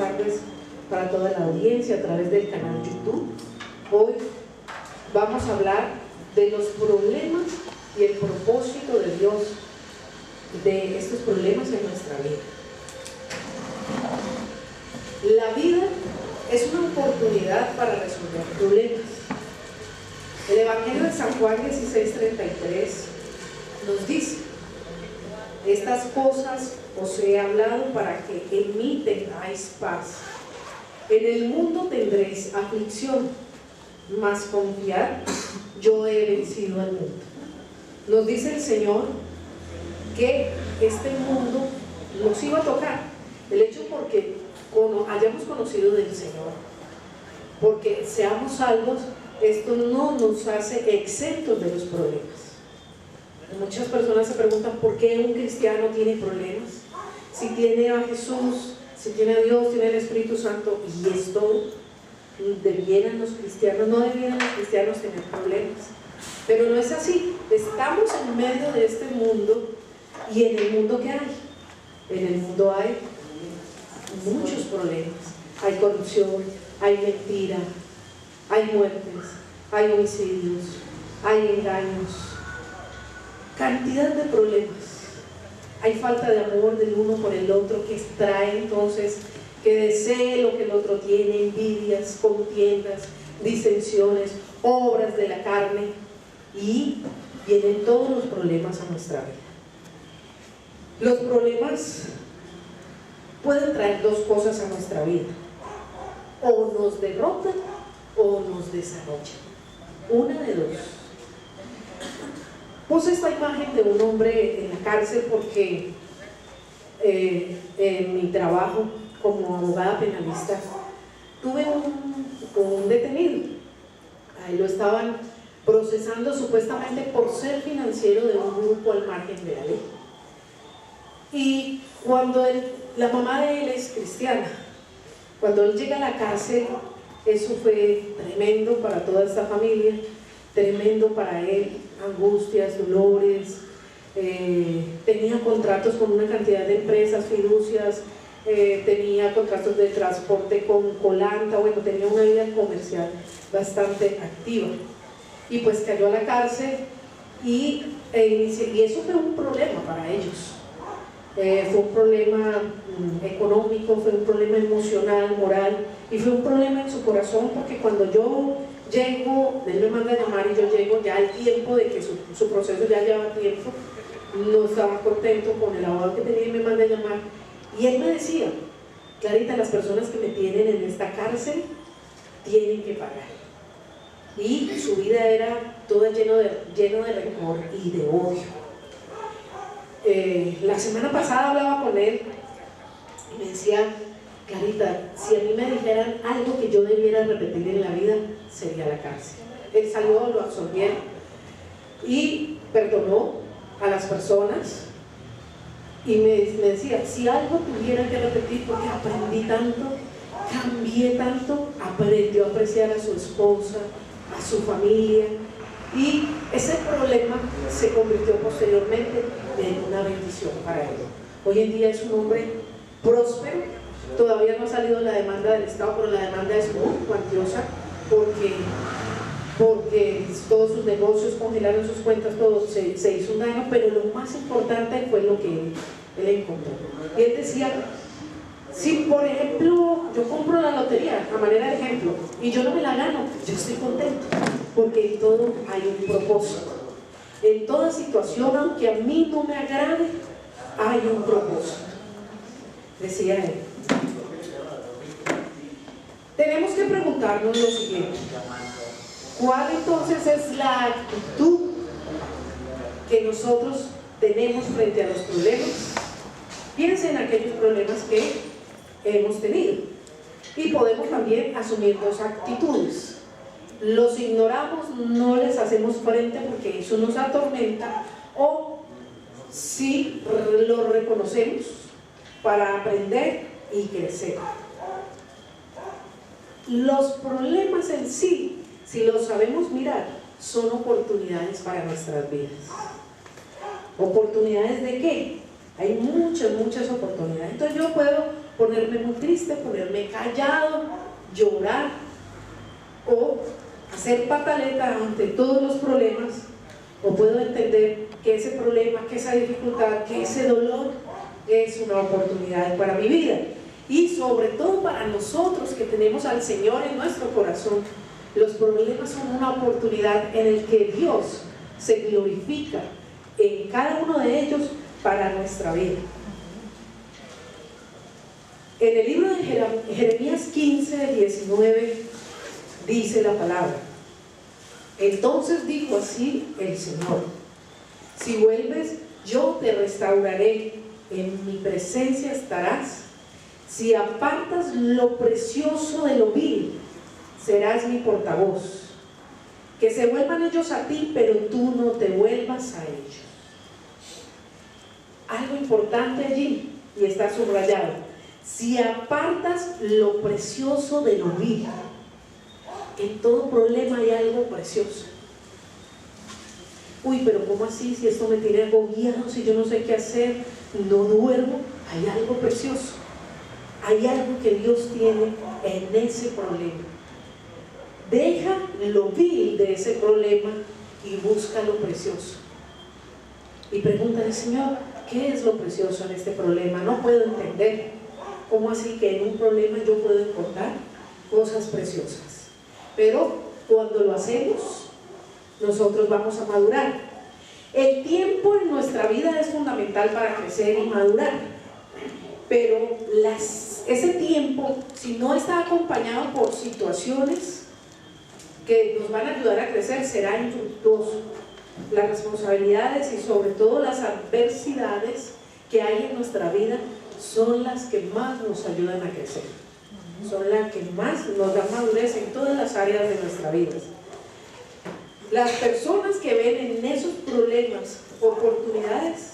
tardes para toda la audiencia a través del canal YouTube. Hoy vamos a hablar de los problemas y el propósito de Dios de estos problemas en nuestra vida. La vida es una oportunidad para resolver problemas. El Evangelio de San Juan 16:33 nos dice: estas cosas os he hablado para que en mí tengáis paz. En el mundo tendréis aflicción, mas confiad, yo he vencido al mundo. Nos dice el Señor que este mundo nos iba a tocar. El hecho porque hayamos conocido del Señor, porque seamos salvos, esto no nos hace exentos de los problemas. Muchas personas se preguntan por qué un cristiano tiene problemas, si tiene a Jesús, si tiene a Dios, tiene el Espíritu Santo, y esto debieran los cristianos, no debieran los cristianos tener problemas, pero no es así. Estamos en medio de este mundo, y en el mundo, ¿qué hay? En el mundo hay muchos problemas. Hay corrupción, hay mentira, hay muertes, hay homicidios, hay engaños, cantidad de problemas. Hay falta de amor del uno por el otro, que trae entonces que desee lo que el otro tiene, envidias, contiendas, disensiones, obras de la carne, y vienen todos los problemas a nuestra vida. Los problemas pueden traer dos cosas a nuestra vida: o nos derrotan o nos desarrollan, una de dos. Puse esta imagen de un hombre en la cárcel porque en mi trabajo como abogada penalista tuve un detenido. Ahí lo estaban procesando supuestamente por ser financiero de un grupo al margen de la ley. Y cuando la mamá de él es cristiana, cuando él llega a la cárcel, eso fue tremendo para toda esta familia, tremendo para él, angustias, dolores, tenía contratos con una cantidad de empresas, fiducias, tenía contratos de transporte con Colanta, bueno, tenía una vida comercial bastante activa, y pues cayó a la cárcel, y eso fue un problema para ellos. Fue un problema económico, fue un problema emocional, moral, y fue un problema en su corazón, porque cuando yo llego, él me manda a llamar y yo llego, ya el tiempo de que su proceso ya lleva tiempo, no estaba contento con el abogado que tenía y me manda a llamar, y él me decía: Clarita, las personas que me tienen en esta cárcel tienen que pagar. Y su vida era toda lleno de rencor y de odio. La semana pasada hablaba con él y me decía: Clarita, si a mí me dijeran algo que yo debiera repetir en la vida, sería la cárcel. Él salió, lo absolvieron y perdonó a las personas, y me decía: si algo tuviera que repetir, porque aprendí tanto, cambié tanto, aprendió a apreciar a su esposa, a su familia, y ese problema se convirtió posteriormente en una bendición para él. Hoy en día es un hombre próspero. Todavía no ha salido la demanda del Estado, pero la demanda es muy cuantiosa, porque todos sus negocios congelaron, sus cuentas, todo se hizo un daño, pero lo más importante fue lo que él encontró. Y él decía: si por ejemplo yo compro la lotería, a manera de ejemplo, y yo no me la gano, yo estoy contento, porque en todo hay un propósito. En toda situación, aunque a mí no me agrade, hay un propósito, decía él. Tenemos que preguntarnos lo siguiente: ¿cuál entonces es la actitud que nosotros tenemos frente a los problemas? Piensen en aquellos problemas que hemos tenido, y podemos también asumir dos actitudes: los ignoramos, no les hacemos frente porque eso nos atormenta, o si lo reconocemos para aprender y crecer. Los problemas en sí, si los sabemos mirar, son oportunidades para nuestras vidas. ¿Oportunidades de qué? Hay muchas oportunidades. Entonces yo puedo ponerme muy triste, ponerme callado, llorar o hacer pataleta ante todos los problemas, o puedo entender que ese problema, que esa dificultad, que ese dolor es una oportunidad para mi vida. Y sobre todo para nosotros que tenemos al Señor en nuestro corazón, los problemas son una oportunidad en el que Dios se glorifica en cada uno de ellos para nuestra vida. En el libro de Jeremías 15, 19 dice la palabra: entonces dijo así el Señor, si vuelves, yo te restauraré, en mi presencia estarás. Si apartas lo precioso de lo vil, serás mi portavoz. Que se vuelvan ellos a ti, pero tú no te vuelvas a ellos. Algo importante allí, y está subrayado: si apartas lo precioso de lo vil. En todo problema hay algo precioso. Uy, pero ¿cómo así? Si esto me tiene agobiado, si yo no sé qué hacer, no duermo. Hay algo precioso. Hay algo que Dios tiene en ese problema. Deja lo vil de ese problema y busca lo precioso. Y pregúntale: Señor, ¿qué es lo precioso en este problema? No puedo entender. ¿Cómo así que en un problema yo puedo encontrar cosas preciosas? Pero cuando lo hacemos, nosotros vamos a madurar. El tiempo en nuestra vida es fundamental para crecer y madurar, pero ese tiempo, si no está acompañado por situaciones que nos van a ayudar a crecer, será infructuoso. Las responsabilidades y sobre todo las adversidades que hay en nuestra vida son las que más nos ayudan a crecer, son las que más nos dan madurez en todas las áreas de nuestra vida. Las personas que ven en esos problemas oportunidades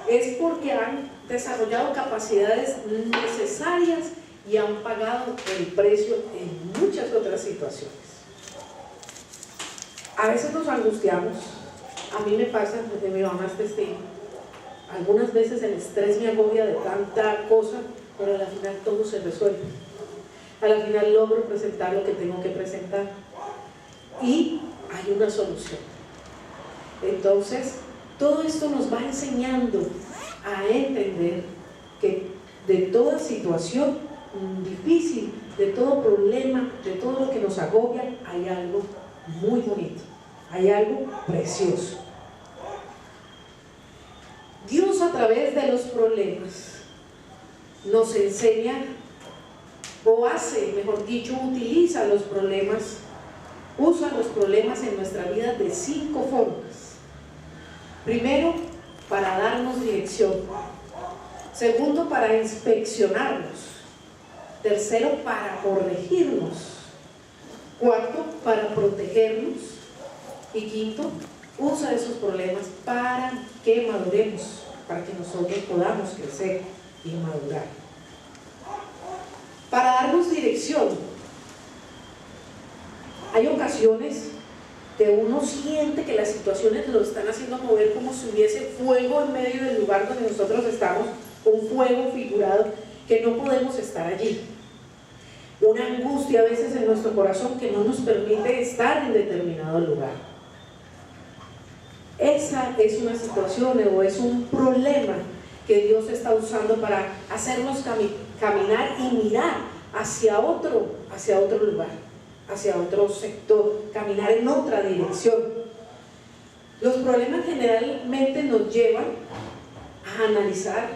es porque han desarrollado capacidades necesarias y han pagado el precio en muchas otras situaciones. A veces nos angustiamos. A mí me pasa, porque mi mamá es testigo, algunas veces el estrés me agobia de tanta cosa, pero al final todo se resuelve. Al final logro presentar lo que tengo que presentar y hay una solución. Entonces, todo esto nos va enseñando a entender que de toda situación difícil, de todo problema, de todo lo que nos agobia, hay algo muy bonito, hay algo precioso. Dios, a través de los problemas, nos enseña, o hace, mejor dicho, utiliza los problemas, usa los problemas en nuestra vida de 5 formas. Primero, para darnos dirección. Segundo, para inspeccionarnos. Tercero, para corregirnos. Cuarto, para protegernos. Y quinto, usa esos problemas para que maduremos, para que nosotros podamos crecer y madurar. Para darnos dirección, hay ocasiones que uno siente que las situaciones lo están haciendo mover como si hubiese fuego en medio del lugar donde nosotros estamos, un fuego figurado que no podemos estar allí. Una angustia a veces en nuestro corazón que no nos permite estar en determinado lugar. Esa es una situación o es un problema que Dios está usando para hacernos caminar y mirar hacia otro lugar, hacia otro sector, caminar en otra dirección. Los problemas generalmente nos llevan a analizar,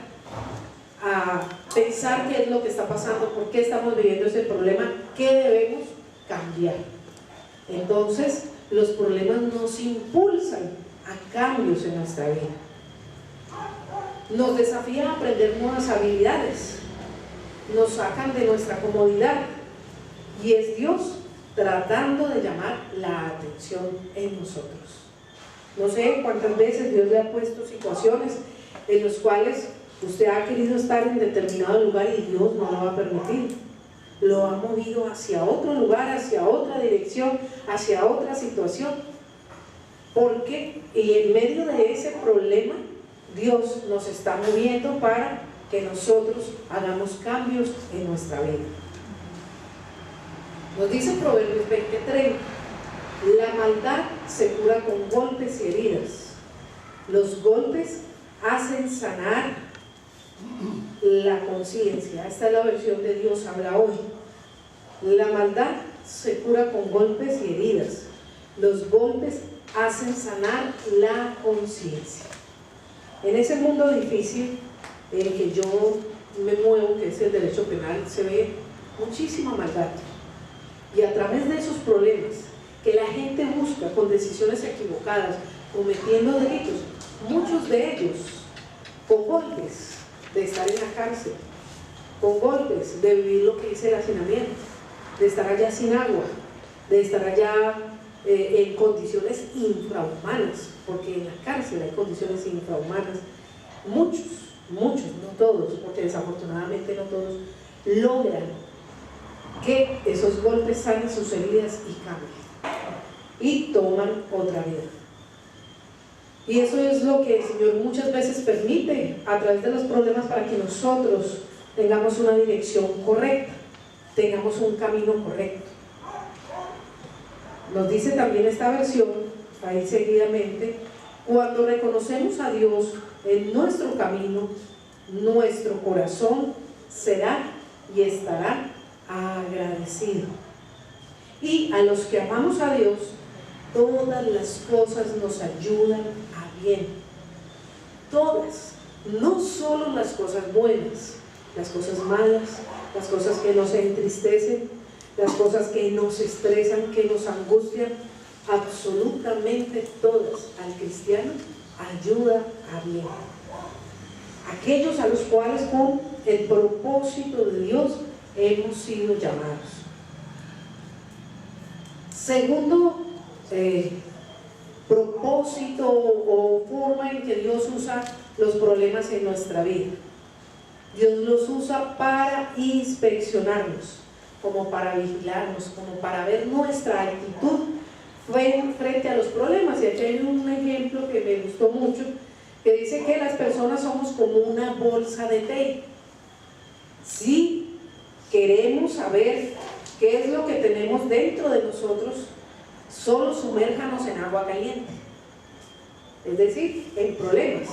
a pensar qué es lo que está pasando, por qué estamos viviendo ese problema, qué debemos cambiar. Entonces, los problemas nos impulsan a cambios en nuestra vida. Nos desafían a aprender nuevas habilidades, nos sacan de nuestra comodidad y es Dios tratando de llamar la atención en nosotros. No sé cuántas veces Dios le ha puesto situaciones en las cuales usted ha querido estar en determinado lugar y Dios no lo va a permitir. Lo ha movido hacia otro lugar, hacia otra dirección, hacia otra situación. Porque y en medio de ese problema Dios nos está moviendo para que nosotros hagamos cambios en nuestra vida. Nos dice Proverbios 20:30, la maldad se cura con golpes y heridas. Los golpes hacen sanar la conciencia. Esta es la versión de Dios habla hoy. La maldad se cura con golpes y heridas. Los golpes hacen sanar la conciencia. En ese mundo difícil en el que yo me muevo, que es el derecho penal, se ve muchísima maldad. Y a través de esos problemas que la gente busca con decisiones equivocadas, cometiendo delitos, muchos de ellos con golpes de estar en la cárcel, con golpes de vivir lo que dice el hacinamiento, de estar allá sin agua, de estar allá en condiciones infrahumanas, porque en la cárcel hay condiciones infrahumanas. Muchos, no todos, porque desafortunadamente no todos logran que esos golpes sanen sus heridas y cambien y toman otra vida. Y eso es lo que el Señor muchas veces permite a través de los problemas, para que nosotros tengamos una dirección correcta, tengamos un camino correcto. Nos dice también esta versión, ahí seguidamente, cuando reconocemos a Dios en nuestro camino, nuestro corazón será y estará agradecido. Y a los que amamos a Dios, todas las cosas nos ayudan a bien. Todas, no solo las cosas buenas, las cosas malas, las cosas que nos entristecen, las cosas que nos estresan, que nos angustian, absolutamente todas al cristiano ayuda a bien. Aquellos a los cuales con el propósito de Dios hemos sido llamados. Segundo propósito o forma en que Dios usa los problemas en nuestra vida. Dios los usa para inspeccionarnos, como para vigilarnos, como para ver nuestra actitud frente a los problemas. Y aquí hay un ejemplo que me gustó mucho, que dice que las personas somos como una bolsa de té. Si queremos saber qué es lo que tenemos dentro de nosotros, solo sumérjanos en agua caliente, es decir, en problemas,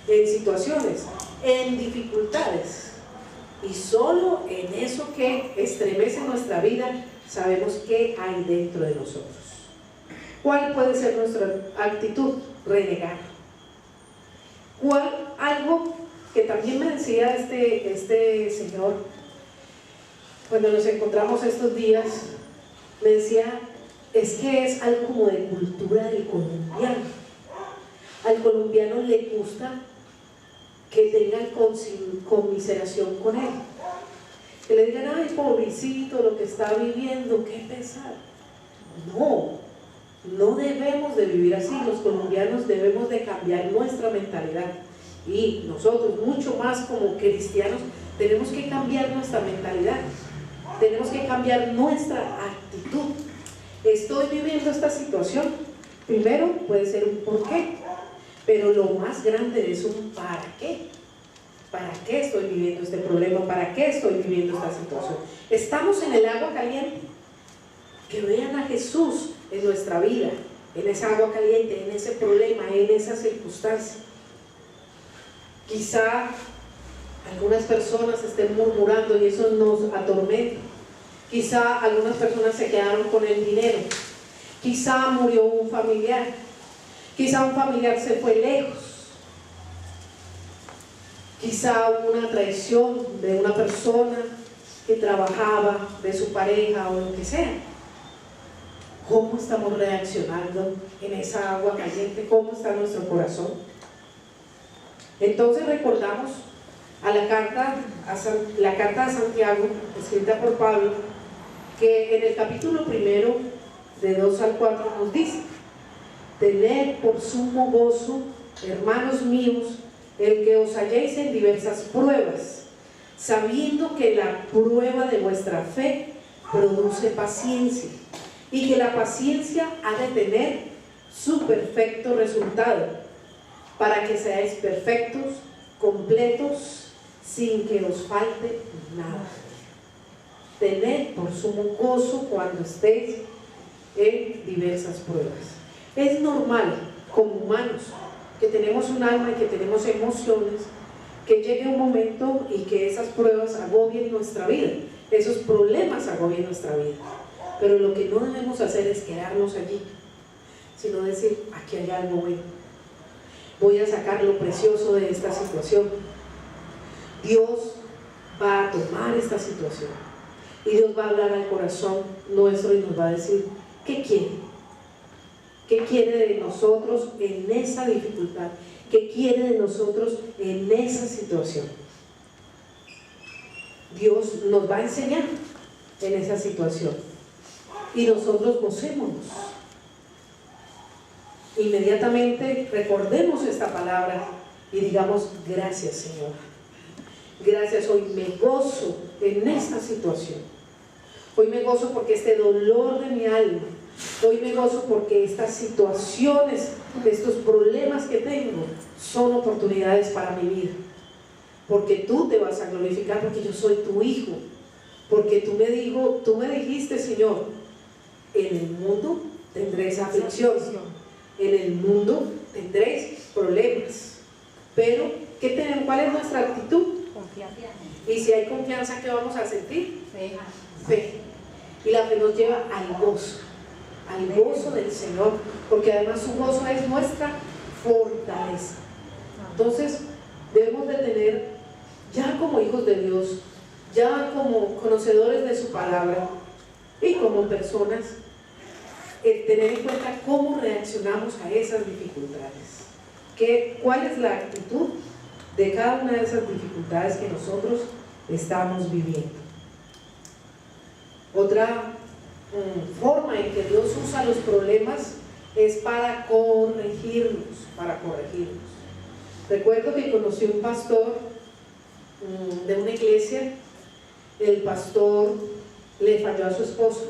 en situaciones, en dificultades, y solo en eso que estremece nuestra vida sabemos qué hay dentro de nosotros. ¿Cuál puede ser nuestra actitud? Renegar. Algo que también me decía este señor cuando nos encontramos estos días, me decía, es que es algo como de cultura del colombiano. Al colombiano le gusta que tengan conmiseración con él, que le digan, ay, pobrecito, lo que está viviendo, qué pesar. No debemos de vivir así. Los colombianos debemos de cambiar nuestra mentalidad, y nosotros mucho más como cristianos tenemos que cambiar nuestra mentalidad, tenemos que cambiar nuestra actitud. Estoy viviendo esta situación, primero puede ser un por qué, pero lo más grande es un para qué. ¿Para qué estoy viviendo este problema? ¿Para qué estoy viviendo esta situación? Estamos en el agua caliente. Que vean a Jesús en nuestra vida, en esa agua caliente, en ese problema, en esa circunstancia. Quizá algunas personas estén murmurando y eso nos atormenta. Quizá algunas personas se quedaron con el dinero. Quizá murió un familiar. Quizá un familiar se fue lejos. Quizá hubo una traición de una persona que trabajaba, de su pareja o lo que sea. ¿Cómo estamos reaccionando en esa agua caliente? ¿Cómo está nuestro corazón? Entonces recordamos a la carta a Santiago, escrita por Pablo, que en el capítulo 1, de 2 al 4, nos dice: tened por sumo gozo, hermanos míos, el que os halléis en diversas pruebas, sabiendo que la prueba de vuestra fe produce paciencia, y que la paciencia ha de tener su perfecto resultado, para que seáis perfectos, completos, sin que os falte nada. Tened por sumo gozo cuando estéis en diversas pruebas. Es normal, como humanos, que tenemos un alma y que tenemos emociones, que llegue un momento y que esas pruebas agobien nuestra vida, esos problemas agobien nuestra vida. Pero lo que no debemos hacer es quedarnos allí, sino decir, aquí hay algo bueno. Voy a sacar lo precioso de esta situación. Dios va a tomar esta situación y Dios va a hablar al corazón nuestro y nos va a decir, ¿qué quiere? ¿Qué quiere de nosotros en esa dificultad? ¿Qué quiere de nosotros en esa situación? Dios nos va a enseñar en esa situación y nosotros gocémonos. Inmediatamente recordemos esta palabra y digamos, gracias Señor, gracias, hoy me gozo en esta situación, hoy me gozo porque este dolor de mi alma, hoy me gozo porque estas situaciones, estos problemas que tengo son oportunidades para mi vida, porque tú te vas a glorificar, porque yo soy tu hijo, porque tú me dijiste Señor, en el mundo tendréis aflicción, en el mundo tendréis problemas, pero ¿cuál es nuestra actitud? Confianza. Y si hay confianza, ¿qué vamos a sentir? Fe. Fe. Y la fe nos lleva al gozo del Señor, porque además su gozo es nuestra fortaleza. Entonces debemos de tener, ya como hijos de Dios, ya como conocedores de su palabra y como personas, tener en cuenta cómo reaccionamos a esas dificultades, cuál es la actitud de cada una de esas dificultades que nosotros estamos viviendo. Otra forma en que Dios usa los problemas es para corregirnos, Recuerdo que conocí un pastor de una iglesia. El pastor le falló a su esposa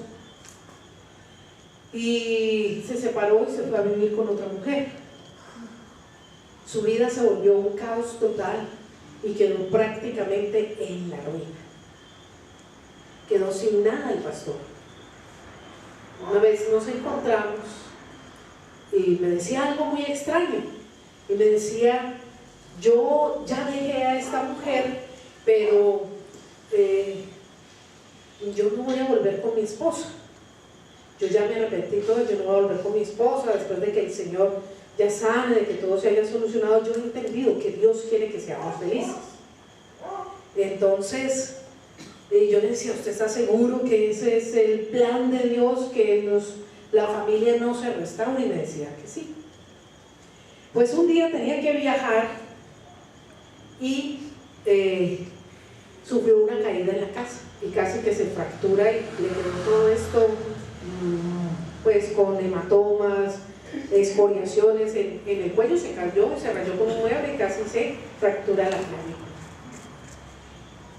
y se separó y se fue a vivir con otra mujer. Su vida se volvió un caos total y quedó prácticamente en la ruina. Quedó sin nada el pastor. Una vez nos encontramos y me decía algo muy extraño y me decía, yo ya dejé a esta mujer, pero yo no voy a volver con mi esposa. Yo ya me arrepentí todo, yo no voy a volver con mi esposa después de que el Señor ya sane, de que todo se haya solucionado. Yo he entendido que Dios quiere que seamos felices. Entonces yo le decía, ¿usted está seguro que ese es el plan de Dios, que la familia no se restaure? Y me decía que sí. Pues un día tenía que viajar y sufrió una caída en la casa y casi que se fractura y le quedó todo esto pues con hematomas, escoriaciones en el cuello, se cayó, se rayó con un mueble y casi se fractura la clavícula.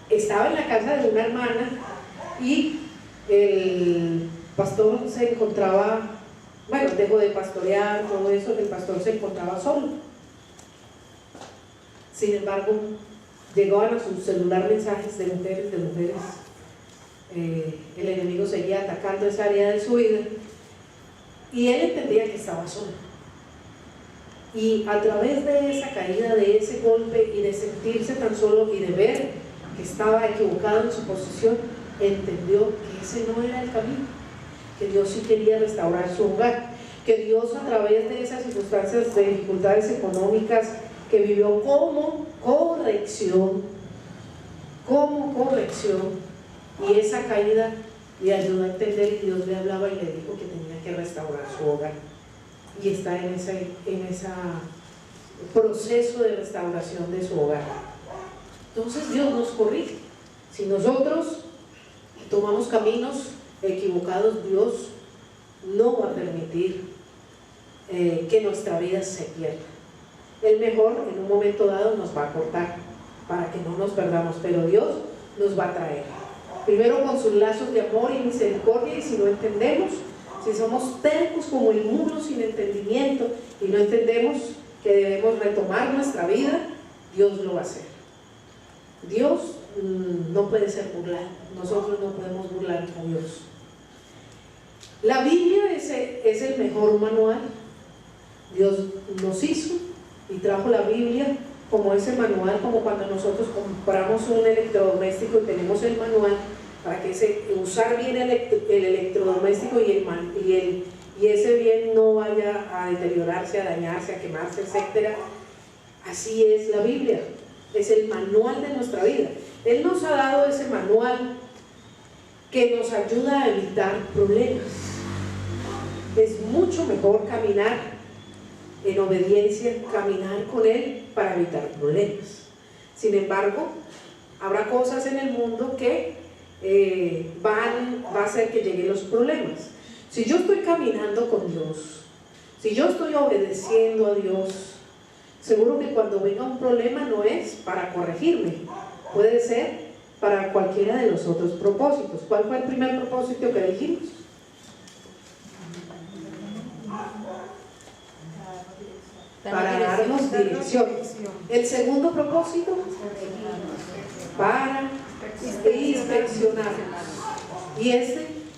Estaba en la casa de una hermana y el pastor se encontraba, bueno, dejó de pastorear, todo eso, el pastor se encontraba solo. Sin embargo, llegaban a su celular mensajes de mujeres. El enemigo seguía atacando esa área de su vida y él entendía que estaba solo. Y a través de esa caída, de ese golpe y de sentirse tan solo y de ver que estaba equivocado en su posición, entendió que ese no era el camino, que Dios sí quería restaurar su hogar, que Dios a través de esas circunstancias de dificultades económicas que vivió como corrección, y esa caída le ayudó a entender, y Dios le hablaba y le dijo que tenía que restaurar su hogar, y está en ese proceso de restauración de su hogar. Entonces Dios nos corrige. Si nosotros tomamos caminos equivocados, Dios no va a permitir que nuestra vida se pierda. Él mejor en un momento dado nos va a cortar para que no nos perdamos, pero Dios nos va a traer primero con sus lazos de amor y misericordia. Y si no entendemos, si somos tercos como el mulo sin entendimiento y no entendemos que debemos retomar nuestra vida, Dios lo va a hacer. Dios no puede ser burlado, nosotros no podemos burlar a Dios. La Biblia es el mejor manual. Dios nos hizo y trajo la Biblia como ese manual, como cuando nosotros compramos un electrodoméstico y tenemos el manual para que usar bien el electrodoméstico y ese bien no vaya a deteriorarse, a dañarse, a quemarse, etc. Así es la Biblia, es el manual de nuestra vida. Él nos ha dado ese manual que nos ayuda a evitar problemas. Es mucho mejor caminar en obediencia, caminar con Él para evitar problemas. Sin embargo, habrá cosas en el mundo que va a hacer que lleguen los problemas. Si yo estoy caminando con Dios, si yo estoy obedeciendo a Dios, seguro que cuando venga un problema no es para corregirme, puede ser para cualquiera de los otros propósitos. ¿Cuál fue el primer propósito que dijimos? Para darnos dirección. El segundo propósito, para inspeccionar. Y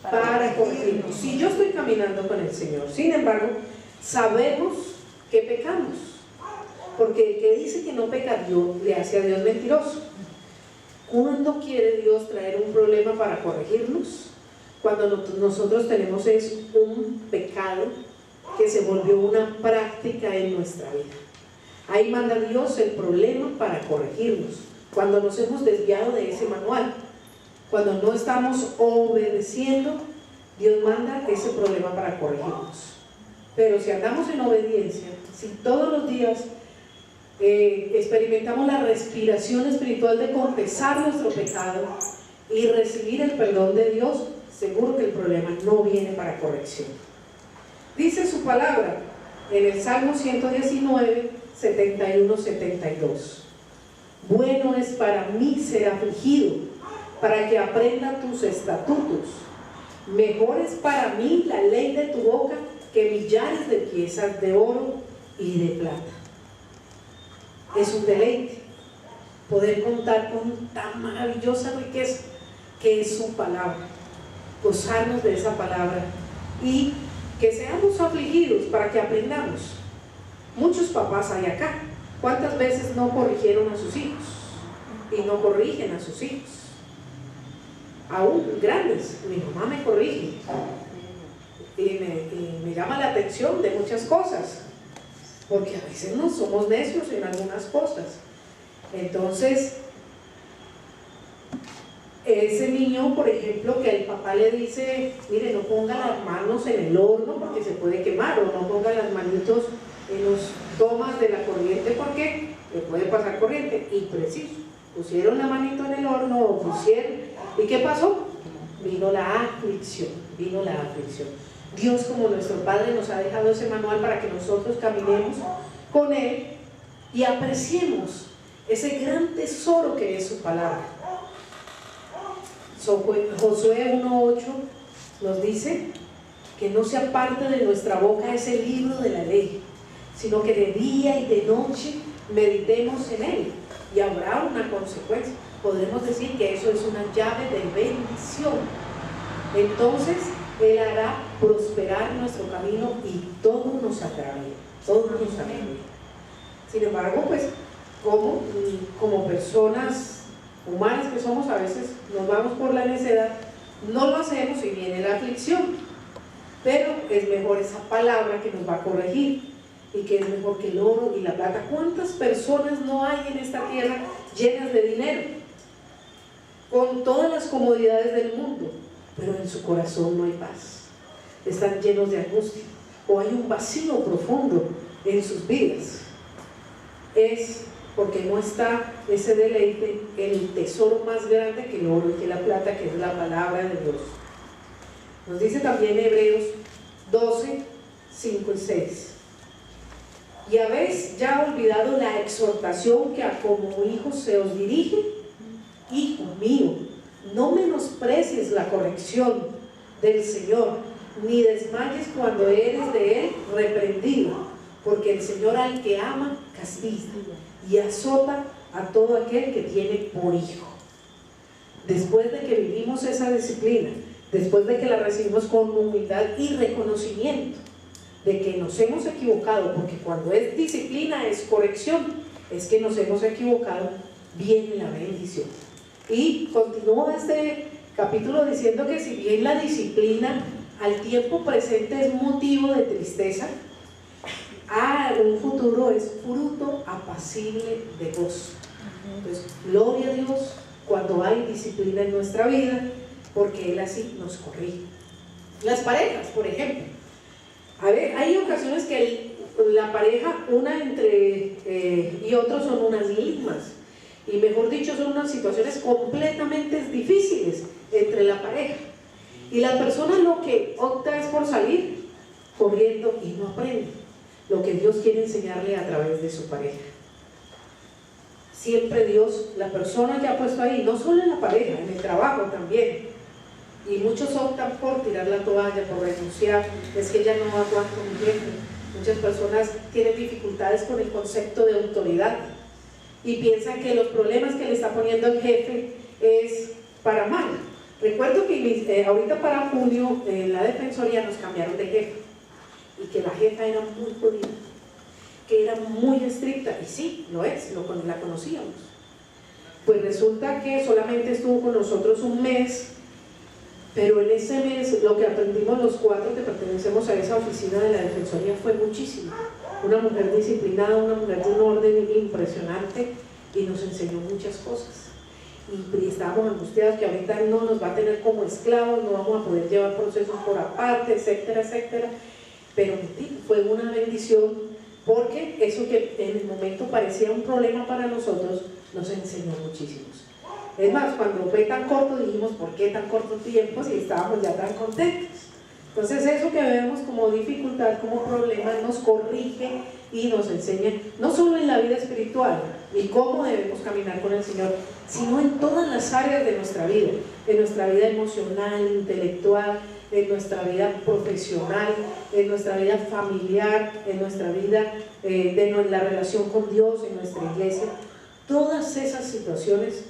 para corregirnos. Si yo estoy caminando con el Señor, sin embargo, sabemos que pecamos, porque el que dice que no peca, Dios le hace a Dios mentiroso. ¿Cuándo quiere Dios traer un problema para corregirnos? Cuando nosotros tenemos un pecado que se volvió una práctica en nuestra vida. Ahí manda Dios el problema para corregirnos, cuando nos hemos desviado de ese manual, cuando no estamos obedeciendo, Dios manda ese problema para corregirnos. Pero si andamos en obediencia, si todos los días experimentamos la respiración espiritual de confesar nuestro pecado y recibir el perdón de Dios, seguro que el problema no viene para corrección. Dice su palabra en el Salmo 119, 71, 72: bueno es para mí ser afligido, para que aprenda tus estatutos. Mejor es para mí la ley de tu boca que millares de piezas de oro y de plata. Es un deleite poder contar con tan maravillosa riqueza que es su palabra, gozarnos de esa palabra y que seamos afligidos para que aprendamos. Muchos papás hay acá, ¿cuántas veces no corrigieron a sus hijos? Y no corrigen a sus hijos, aún grandes. Mi mamá me corrige y me llama la atención de muchas cosas, porque a veces no somos necios en algunas cosas. Entonces, ese niño, por ejemplo, que el papá le dice: mire, no ponga las manos en el horno porque se puede quemar, o no ponga las manitos en los tomas de la corriente porque le puede pasar corriente. Y preciso, pusieron la manito en el horno, o pusieron, ¿y qué pasó? Vino la aflicción. Dios, como nuestro Padre, nos ha dejado ese manual para que nosotros caminemos con Él y apreciemos ese gran tesoro que es su palabra. Josué 1:8 nos dice que no se aparte de nuestra boca ese libro de la ley, sino que de día y de noche meditemos en él, y habrá una consecuencia. Podremos decir que eso es una llave de bendición. Entonces Él hará prosperar nuestro camino y todo nos saldrá bien, todo nos saldrá bien. Sin embargo, pues como personas humanas que somos, a veces nos vamos por la necedad, no lo hacemos y viene la aflicción. Pero es mejor esa palabra que nos va a corregir, y que es mejor que el oro y la plata. ¿Cuántas personas no hay en esta tierra llenas de dinero, con todas las comodidades del mundo, pero en su corazón no hay paz? Están llenos de angustia, o hay un vacío profundo en sus vidas. Es porque no está ese deleite en el tesoro más grande que el oro y que la plata, que es la palabra de Dios. Nos dice también Hebreos 12, 5 y 6: y habéis ya olvidado la exhortación que a como hijos se os dirige. Hijo mío, no menosprecies la corrección del Señor, ni desmayes cuando eres de Él reprendido, porque el Señor al que ama castiga y azota a todo aquel que tiene por hijo. Después de que vivimos esa disciplina, después de que la recibimos con humildad y reconocimiento de que nos hemos equivocado, porque cuando es disciplina es corrección, es que nos hemos equivocado, viene la bendición. Y continúa este capítulo diciendo que si bien la disciplina al tiempo presente es motivo de tristeza, a un futuro es fruto apacible de gozo. Entonces, gloria a Dios cuando hay disciplina en nuestra vida, porque Él así nos corrige. Las parejas, por ejemplo, a ver, hay ocasiones que la pareja, una y otros son unas limas, y mejor dicho, son unas situaciones completamente difíciles entre la pareja, y la persona lo que opta es por salir corriendo y no aprende lo que Dios quiere enseñarle a través de su pareja. Siempre Dios, la persona que ha puesto ahí, no solo en la pareja, en el trabajo también, y muchos optan por tirar la toalla, por renunciar, es que ya no aguanto mi jefe. Muchas personas tienen dificultades con el concepto de autoridad y piensan que los problemas que le está poniendo el jefe es para mal. Recuerdo que ahorita para junio en la defensoría nos cambiaron de jefe y que la jefa era muy jodida, que era muy estricta, y sí, lo es, la conocíamos. Pues resulta que solamente estuvo con nosotros un mes, pero en ese mes lo que aprendimos los 4 que pertenecemos a esa oficina de la defensoría fue muchísimo. Una mujer disciplinada, una mujer de un orden impresionante, y nos enseñó muchas cosas. Y estábamos angustiados que ahorita no nos va a tener como esclavos, no vamos a poder llevar procesos por aparte, etcétera, etcétera. Pero fue una bendición, porque eso que en el momento parecía un problema para nosotros, nos enseñó muchísimo. Es más, cuando fue tan corto dijimos, ¿por qué tan corto tiempo si estábamos ya tan contentos? Entonces eso que vemos como dificultad, como problema, nos corrige y nos enseña, no solo en la vida espiritual y cómo debemos caminar con el Señor, sino en todas las áreas de nuestra vida, en nuestra vida emocional, intelectual, en nuestra vida profesional, en nuestra vida familiar, en nuestra vida de la relación con Dios, en nuestra iglesia. Todas esas situaciones,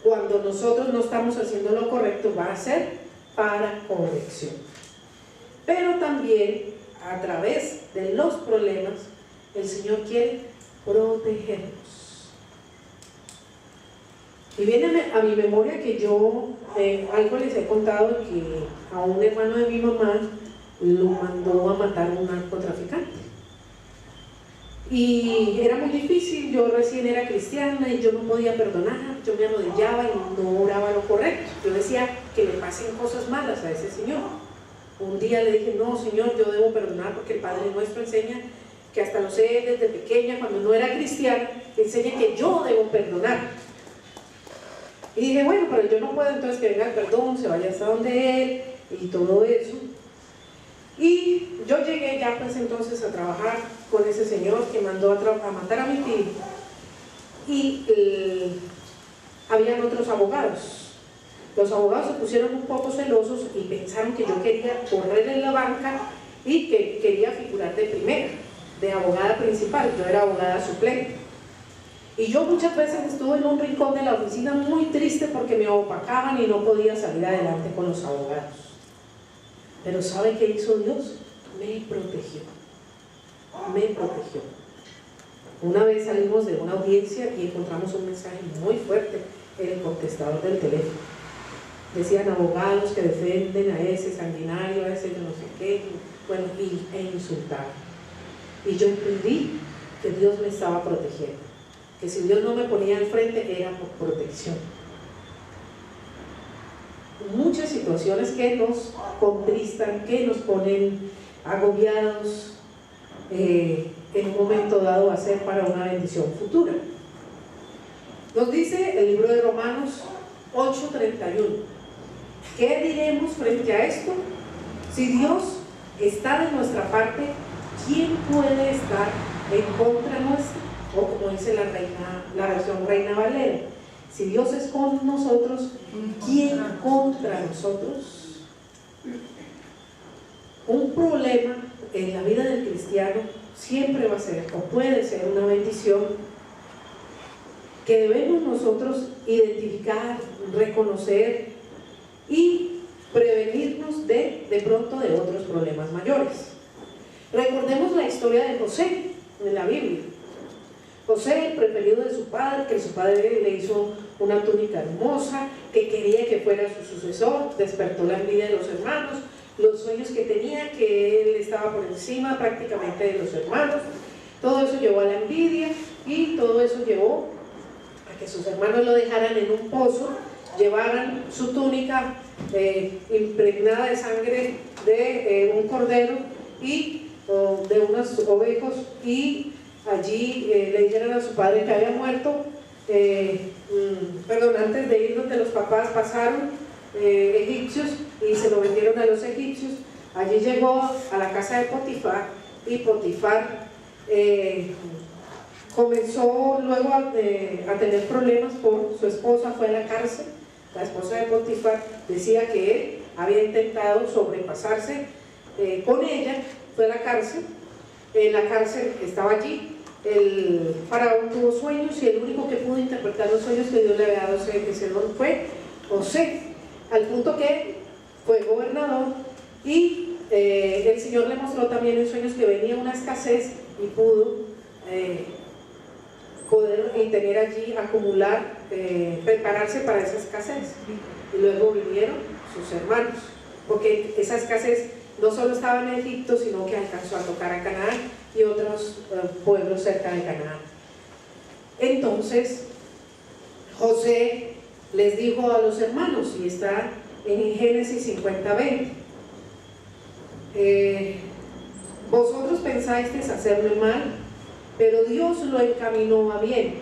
cuando nosotros no estamos haciendo lo correcto, va a ser para corrección. Pero también a través de los problemas el Señor quiere protegernos. Y viene a mi memoria que yo algo les he contado, que a un hermano de mi mamá lo mandó a matar a un narcotraficante. Y era muy difícil, yo recién era cristiana y yo no podía perdonar, yo me arrodillaba y no oraba lo correcto. Yo decía que le pasen cosas malas a ese señor. Un día le dije, no Señor, yo debo perdonar, porque el Padre Nuestro enseña, que hasta lo sé desde pequeña, cuando no era cristiana, enseña que yo debo perdonar. Y dije, bueno, pero yo no puedo, entonces que venga el perdón, se vaya hasta donde Él y todo eso. Y yo llegué ya pues entonces a trabajar con ese señor que mandó a matar a mi tío, y habían otros abogados. Los abogados se pusieron un poco celosos y pensaron que yo quería correr en la banca y que quería figurar de primera, de abogada principal. Yo era abogada suplente. Y yo muchas veces estuve en un rincón de la oficina muy triste porque me opacaban y no podía salir adelante con los abogados. Pero ¿sabe qué hizo Dios? Me protegió. Me protegió. Una vez salimos de una audiencia y encontramos un mensaje muy fuerte en el contestador del teléfono. Decían abogados que defienden a ese sanguinario, a ese yo no sé qué, bueno, e insultaban. Y yo entendí que Dios me estaba protegiendo, que si Dios no me ponía al frente era por protección. Muchas situaciones que nos contristan, que nos ponen agobiados, en un momento dado va a ser para una bendición futura. Nos dice el libro de Romanos 8:31. ¿Qué diremos frente a esto? Si Dios está de nuestra parte, ¿quién puede estar en contra nuestra? O como dice la versión Reina Valera, si Dios es con nosotros, ¿quién contra nosotros? Un problema en la vida del cristiano siempre va a ser o puede ser una bendición, que debemos nosotros identificar, reconocer y prevenirnos de pronto de otros problemas mayores. Recordemos la historia de José en la Biblia. José, el preferido de su padre, que su padre le hizo una túnica hermosa, que quería que fuera su sucesor, despertó la envidia de los hermanos, los sueños que tenía, que él estaba por encima prácticamente de los hermanos. Todo eso llevó a la envidia y todo eso llevó a que sus hermanos lo dejaran en un pozo, llevaran su túnica impregnada de sangre de un cordero y de unos ovejos, y allí le dijeron a su padre que había muerto. Antes de ir donde los papás pasaron egipcios y se lo vendieron a los egipcios. Allí llegó a la casa de Potifar, y Potifar comenzó luego a tener problemas por su esposa. Fue a la cárcel. La esposa de Potifar decía que él había intentado sobrepasarse con ella. Fue a la cárcel. En la cárcel estaba allí. El faraón tuvo sueños y el único que pudo interpretar los sueños que Dios le había dado ese don fue José, al punto que fue gobernador, y el Señor le mostró también en sueños que venía una escasez y pudo poder tener allí, acumular, prepararse para esa escasez. Y luego vinieron sus hermanos, porque esa escasez no solo estaba en Egipto, sino que alcanzó a tocar a Canaán y otros pueblos cerca de Canaán. Entonces José les dijo a los hermanos, y está en Génesis 50:20, vosotros pensasteis hacerme mal, pero Dios lo encaminó a bien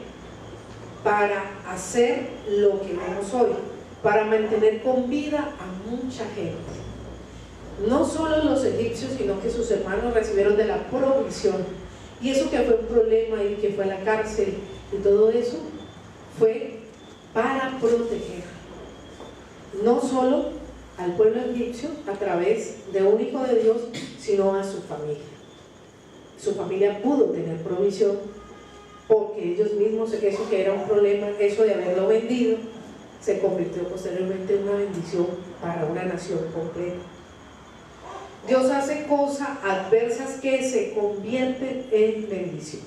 para hacer lo que vemos hoy, para mantener con vida a mucha gente. No solo los egipcios, sino que sus hermanos recibieron de la provisión. Y eso que fue un problema y que fue a la cárcel y todo eso, fue para proteger no solo al pueblo egipcio a través de un hijo de Dios, sino a su familia. Su familia pudo tener provisión porque ellos mismos, eso que era un problema, eso de haberlo vendido, se convirtió posteriormente en una bendición para una nación completa. Dios hace cosas adversas que se convierten en bendición.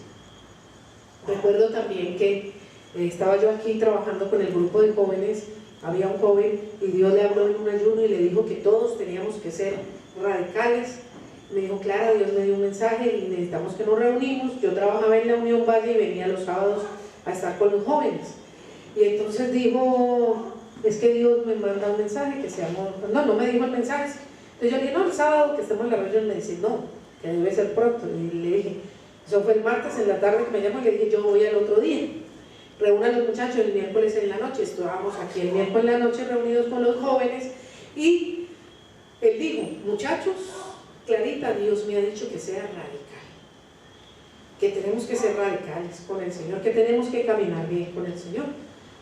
Recuerdo también que estaba yo aquí trabajando con el grupo de jóvenes. Había un joven y Dios le habló en un ayuno y le dijo que todos teníamos que ser radicales. Me dijo: Clara, Dios me dio un mensaje y necesitamos que nos reunimos. Yo trabajaba en la Unión Valle y venía los sábados a estar con los jóvenes. Y entonces dijo: es que Dios me manda un mensaje que se llama... No me dijo el mensaje. Entonces yo le dije: no, el sábado que estemos en la reunión. Me dice: no, que debe ser pronto. Y le dije, eso fue el martes en la tarde que me llamó, y le dije: yo voy al otro día. Reúnan a los muchachos el miércoles en la noche. Estábamos aquí el miércoles en la noche reunidos con los jóvenes, y él dijo: muchachos, Clarita, Dios me ha dicho que sea radical, que tenemos que ser radicales con el Señor, que tenemos que caminar bien con el Señor.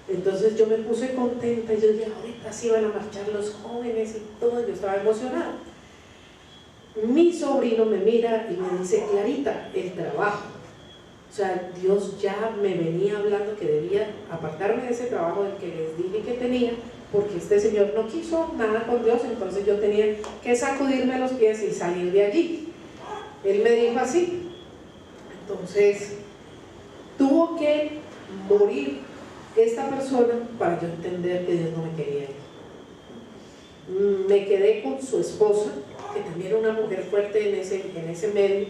Entonces yo me puse contenta y yo dije: ahorita sí van a marchar los jóvenes y todo. Yo estaba emocionada. Mi sobrino me mira y me dice: Clarita, el trabajo. O sea, Dios ya me venía hablando que debía apartarme de ese trabajo del que les dije que tenía, porque este señor no quiso nada con Dios. Entonces yo tenía que sacudirme los pies y salir de allí. Él me dijo así. Entonces tuvo que morir esta persona para yo entender que Dios no me quería ir. Me quedé con su esposa, que también era una mujer fuerte en ese medio,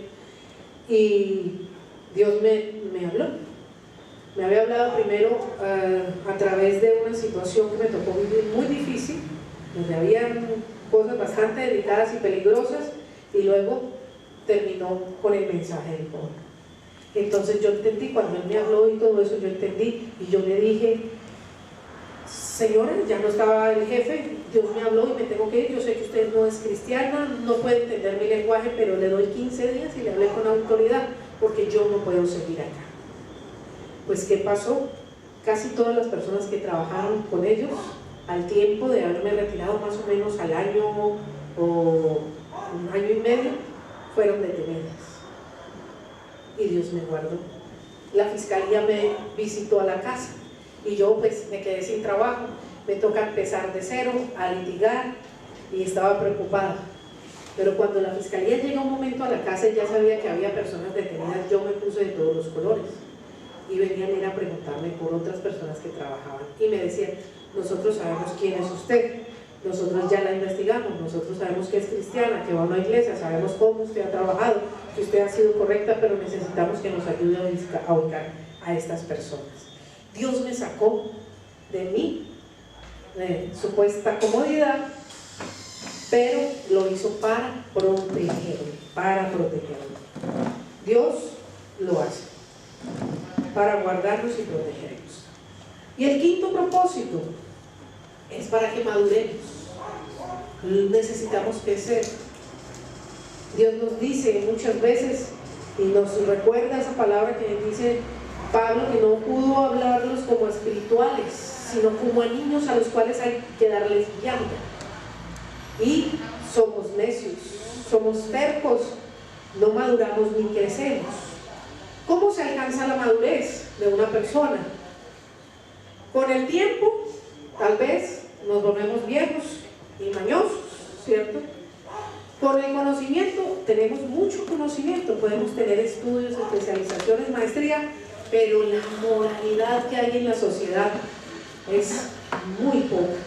y Dios me habló. Me había hablado primero a través de una situación que me tocó vivir muy difícil, donde habían cosas bastante delicadas y peligrosas, y luego terminó con el mensaje del joven. Entonces yo entendí, cuando él me habló y todo eso, yo entendí, y yo le dije: señora, ya no estaba el jefe, Dios me habló y me tengo que ir. Yo sé que usted no es cristiana, no puede entender mi lenguaje, pero le doy 15 días y le hablé con autoridad, porque yo no puedo seguir acá. Pues ¿qué pasó? Casi todas las personas que trabajaron con ellos, al tiempo de haberme retirado, más o menos al año o un año y medio, fueron detenidas. Y Dios me guardó. la fiscalía me visitó a la casa y yo pues me quedé sin trabajo, me toca empezar de cero a litigar y estaba preocupada. Pero cuando la fiscalía llega un momento a la casa y ya sabía que había personas detenidas, yo me puse de todos los colores y venían a preguntarme por otras personas que trabajaban y me decían: nosotros sabemos quién es usted, nosotros ya la investigamos, nosotros sabemos que es cristiana, que va a una iglesia, sabemos cómo usted ha trabajado, que usted ha sido correcta, pero necesitamos que nos ayude a ubicar a estas personas. Dios me sacó de mi supuesta comodidad, pero lo hizo para protegerme, Dios lo hace para guardarnos y protegernos. Y el quinto propósito es para que maduremos. Necesitamos crecer. Dios nos dice muchas veces y nos recuerda esa palabra que dice Pablo, que no pudo hablarlos como espirituales, sino como a niños a los cuales hay que darles vianda. Y somos necios, somos tercos, no maduramos ni crecemos. ¿Cómo se alcanza la madurez de una persona? Con el tiempo, tal vez nos volvemos viejos y mañosos, ¿cierto? Con el conocimiento, tenemos mucho conocimiento, podemos tener estudios, especializaciones, maestría, pero la moralidad que hay en la sociedad es muy poca.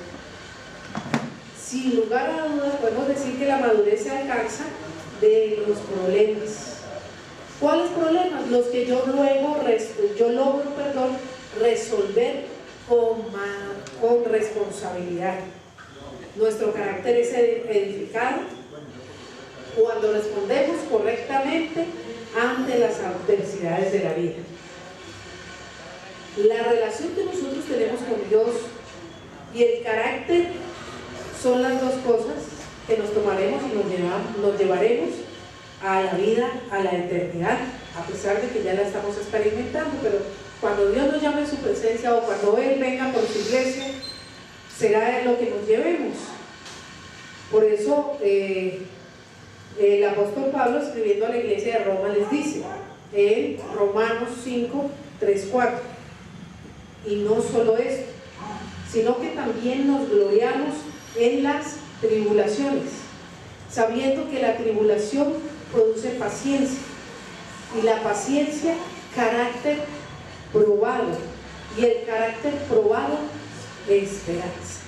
Sin lugar a dudas, podemos decir que la madurez se alcanza de los problemas. ¿Cuáles problemas? Los que yo logro resolver con responsabilidad. Nuestro carácter es edificado cuando respondemos correctamente ante las adversidades de la vida. La relación que nosotros tenemos con Dios y el carácter son las dos cosas que nos tomaremos y nos llevaremos a la vida, a la eternidad, a pesar de que ya la estamos experimentando, pero cuando Dios nos llame en su presencia o cuando Él venga por su iglesia, será lo que nos llevemos. Por eso el apóstol Pablo, escribiendo a la iglesia de Roma, les dice en Romanos 5, 3, 4: y no solo esto, sino que también nos gloriamos en las tribulaciones, sabiendo que la tribulación produce paciencia, y la paciencia carácter probado, y el carácter probado esperanza.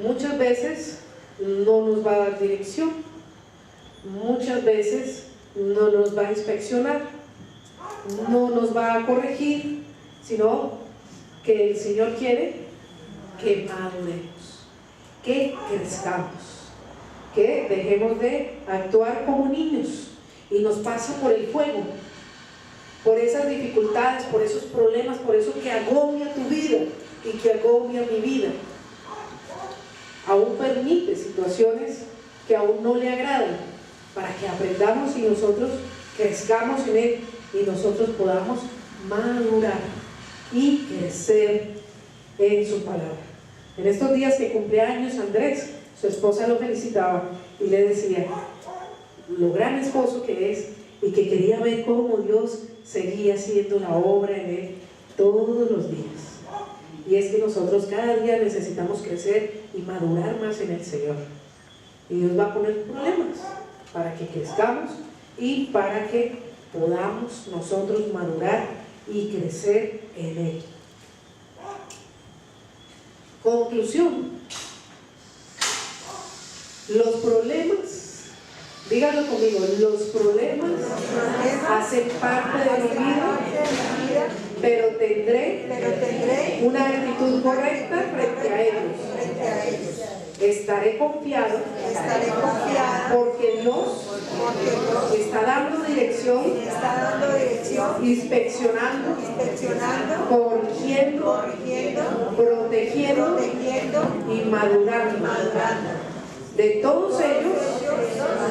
Muchas veces no nos va a dar dirección, muchas veces no nos va a inspeccionar, no nos va a corregir, sino que el Señor quiere que maduremos, que crezcamos, que dejemos de actuar como niños y nos pasa por el fuego, por esas dificultades, por esos problemas, por eso que agobia tu vida y que agobia mi vida. Aún permite situaciones que aún no le agradan, para que aprendamos y nosotros crezcamos en Él y nosotros podamos madurar y crecer en su palabra. En estos días que cumple años Andrés, su esposa lo felicitaba y le decía lo gran esposo que es y que quería ver cómo Dios seguía haciendo la obra en él todos los días. Y es que nosotros cada día necesitamos crecer y madurar más en el Señor. Y Dios va a poner problemas para que crezcamos y para que podamos nosotros madurar y crecer en Él. Conclusión: los problemas, díganlo conmigo, los problemas hacen parte de mi vida, pero tendré una actitud correcta frente a ellos. Estaré confiado porque Dios está dando dirección, inspeccionando, corrigiendo, protegiendo y madurando. De todos ellos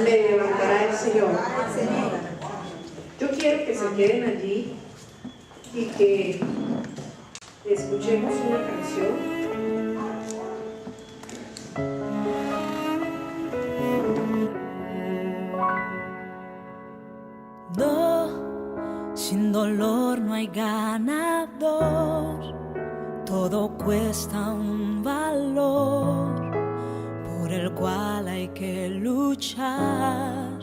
me levantará el Señor. Yo quiero que se queden allí y que escuchemos una canción. No cuesta un valor por el cual hay que luchar,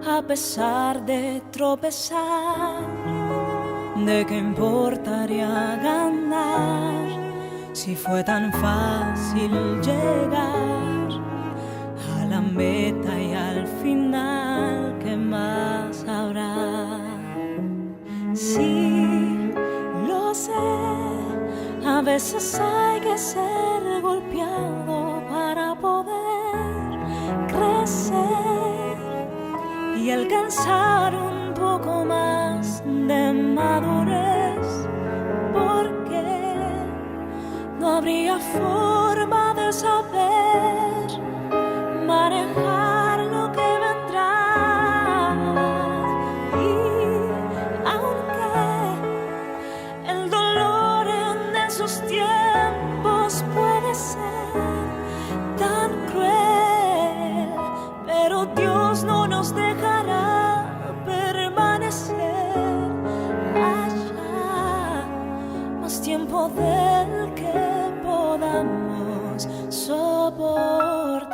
a pesar de tropezar. ¿De qué importaría ganar si fue tan fácil llegar a la meta y al final? ¿Qué más habrá? Sí, lo sé, a veces hay que ser golpeado para poder crecer y alcanzar un poco más de madurez, porque no habría forma de saber manejar lo que vendrá. Y aunque el dolor en esos tiempos puede ser tan cruel, pero Dios no nos dejará permanecer allá más tiempo del que podamos soportar.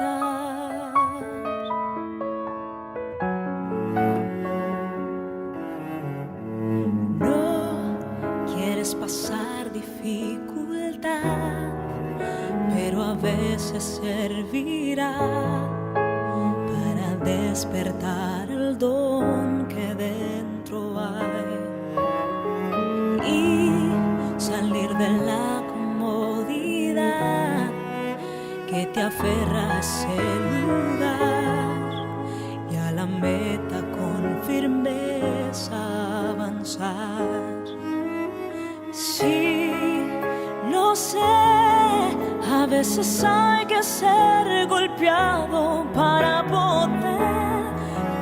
No quieres pasar dificultad, pero a veces servirá para despertar el don que dentro hay y salir de la comodidad que te aferra a ese lugar y a la meta con firmeza avanzar. Sí, lo sé, a veces hay que ser golpeado para poder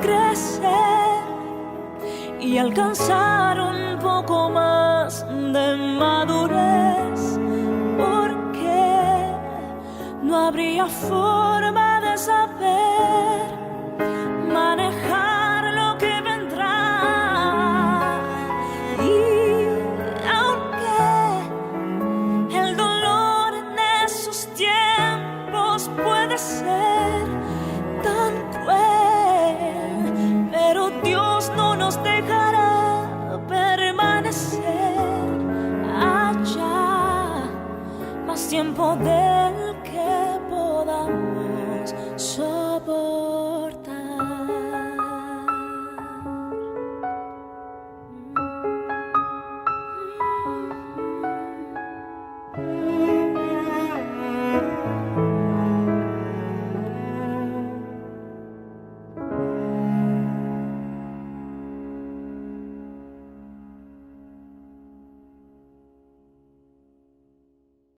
crecer y alcanzar un poco más de madurez, porque no habría forma de saber manejar lo que vendrá. Y aunque el dolor en esos tiempos puede ser tan cruel, pero Dios no nos dejará permanecer allá más tiempo de